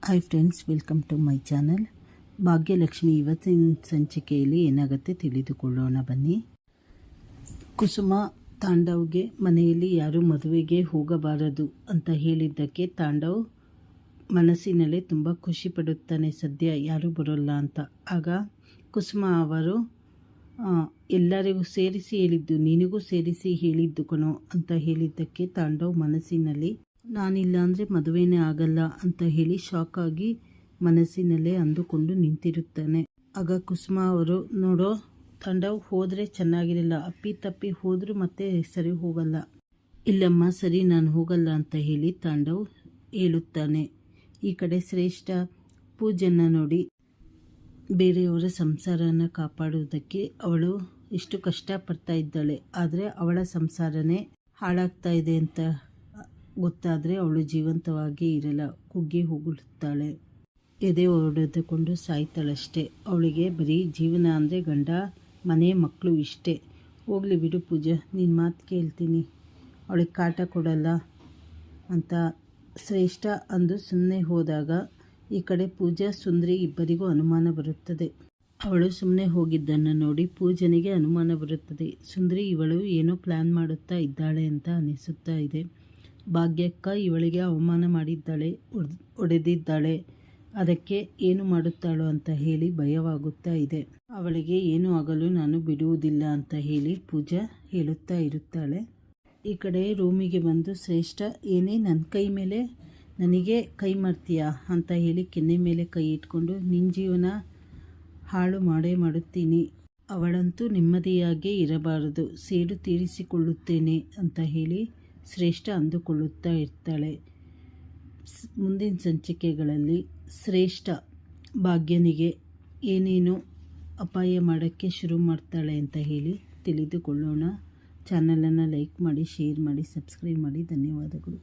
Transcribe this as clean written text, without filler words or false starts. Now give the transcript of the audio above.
Hi friends, welcome to my channel. Bhagyalakshmi ಇವತ್ತಿನ ಸಂಚಿಕೆಯಲ್ಲಿ ಏನಾಗುತ್ತೆ ತಿಳಿದುಕೊಳ್ಳೋಣ ಬನ್ನಿ. ಕುಸುಮ ತಾಂಡವ್ಗೆ ಮನೆಯಲ್ಲಿ ಯಾರೂ ಮದುವೆಗೆ ಹೋಗಬಾರದು ಅಂತ ಹೇಳಿದ್ದಕ್ಕೆ ತಾಂಡವ್ ಮನಸ್ಸಿನಲ್ಲೇ ತುಂಬ ಖುಷಿ ಪಡುತ್ತಾನೆ. ಸದ್ಯ ಯಾರೂ ಬರೋಲ್ಲ ಅಂತ. ಆಗ ಕುಸುಮ ಅವರು ಎಲ್ಲರಿಗೂ ಸೇರಿಸಿ ಹೇಳಿದ್ದು, ನಿನಗೂ ಸೇರಿಸಿ ಹೇಳಿದ್ದು ಕಣೋ ಅಂತ ಹೇಳಿದ್ದಕ್ಕೆ ತಾಂಡವ್ ಮನಸ್ಸಿನಲ್ಲಿ ನಾನಿಲ್ಲ ಅಂದರೆ ಮದುವೆನೇ ಆಗಲ್ಲ ಅಂತ ಹೇಳಿ ಶಾಕ್ ಆಗಿ ಮನಸ್ಸಿನಲ್ಲೇ ಅಂದುಕೊಂಡು ನಿಂತಿರುತ್ತಾನೆ. ಆಗ ಕುಸುಮ ಅವರು, ನೋಡೋ ತಾಂಡವ್, ಹೋದರೆ ಚೆನ್ನಾಗಿರಲ್ಲ, ಅಪ್ಪಿ ತಪ್ಪಿ ಹೋದರೂ ಮತ್ತೆ ಸರಿ ಹೋಗಲ್ಲ. ಇಲ್ಲಮ್ಮ ಸರಿ, ನಾನು ಹೋಗಲ್ಲ ಅಂತ ಹೇಳಿ ತಾಂಡವ್ ಹೇಳುತ್ತಾನೆ. ಈ ಕಡೆ ಶ್ರೇಷ್ಠ ಪೂಜೆಯನ್ನು ನೋಡಿ ಬೇರೆಯವರ ಸಂಸಾರನ ಕಾಪಾಡುವುದಕ್ಕೆ ಅವಳು ಎಷ್ಟು ಕಷ್ಟಪಡ್ತಾ ಇದ್ದಾಳೆ. ಆದರೆ ಅವಳ ಸಂಸಾರನೇ ಹಾಳಾಗ್ತಾ ಇದೆ ಅಂತ ಗೊತ್ತಾದರೆ ಅವಳು ಜೀವಂತವಾಗಿ ಇರಲ್ಲ, ಕುಗ್ಗಿ ಹೋಗುತ್ತಾಳೆ, ಎದೆ ಹೊಡೆದುಕೊಂಡು ಸಾಯ್ತಾಳಷ್ಟೇ. ಅವಳಿಗೆ ಬರೀ ಜೀವನ ಅಂದರೆ ಗಂಡ, ಮನೆ, ಮಕ್ಕಳು ಇಷ್ಟೇ. ಹೋಗಲಿ ಬಿಡು ಪೂಜಾ, ನಿನ್ನ ಮಾತು ಕೇಳ್ತೀನಿ, ಅವಳಿಗೆ ಕಾಟ ಕೊಡಲ್ಲ ಅಂತ ಶ್ರೇಷ್ಠ ಅಂದು ಸುಮ್ಮನೆ ಹೋದಾಗ ಈ ಕಡೆ ಪೂಜಾ ಸುಂದ್ರಿ ಇಬ್ಬರಿಗೂ ಅನುಮಾನ ಬರುತ್ತದೆ. ಅವಳು ಸುಮ್ಮನೆ ಹೋಗಿದ್ದನ್ನು ನೋಡಿ ಪೂಜನಿಗೆ ಅನುಮಾನ ಬರುತ್ತದೆ. ಸುಂದ್ರಿ ಇವಳು ಏನೋ ಪ್ಲ್ಯಾನ್ ಮಾಡುತ್ತಾ ಇದ್ದಾಳೆ ಅಂತ ಅನಿಸುತ್ತಾ ಇದೆ. ಭಾಗ್ಯಕ್ಕ ಇವಳಿಗೆ ಅವಮಾನ ಮಾಡಿದ್ದಾಳೆ, ಹೊಡೆದಿದ್ದಾಳೆ, ಅದಕ್ಕೆ ಏನು ಮಾಡುತ್ತಾಳೋ ಅಂತ ಹೇಳಿ ಭಯವಾಗುತ್ತಾ ಇದೆ. ಅವಳಿಗೆ ಏನು ಆಗಲು ನಾನು ಬಿಡುವುದಿಲ್ಲ ಅಂತ ಹೇಳಿ ಪೂಜಾ ಹೇಳುತ್ತಾ ಇರುತ್ತಾಳೆ. ಈ ಕಡೆ ರೂಮಿಗೆ ಬಂದು ಶ್ರೇಷ್ಠ, ಏನೇ ನನ್ನ ಕೈ ಮೇಲೆ ನನಗೆ ಕೈ ಮಾಡ್ತೀಯಾ ಅಂತ ಹೇಳಿ ಕೆನ್ನೆ ಮೇಲೆ ಕೈ ಇಟ್ಕೊಂಡು ನಿನ್ನ ಜೀವನ ಹಾಳು ಮಾಡೇ ಮಾಡುತ್ತೀನಿ, ಅವಳಂತೂ ನೆಮ್ಮದಿಯಾಗೇ ಇರಬಾರದು, ಸೇಡು ತೀರಿಸಿಕೊಳ್ಳುತ್ತೇನೆ ಅಂತ ಹೇಳಿ ಶ್ರೇಷ್ಠ ಅಂದುಕೊಳ್ಳುತ್ತಾ ಇರ್ತಾಳೆ. ಮುಂದಿನ ಸಂಚಿಕೆಗಳಲ್ಲಿ ಶ್ರೇಷ್ಠ ಭಾಗ್ಯನಿಗೆ ಏನೇನು ಅಪಾಯ ಮಾಡೋಕ್ಕೆ ಶುರು ಮಾಡ್ತಾಳೆ ಅಂತ ಹೇಳಿ ತಿಳಿದುಕೊಳ್ಳೋಣ. ಚಾನಲನ್ನು ಲೈಕ್ ಮಾಡಿ, ಶೇರ್ ಮಾಡಿ, ಸಬ್ಸ್ಕ್ರೈಬ್ ಮಾಡಿ. ಧನ್ಯವಾದಗಳು.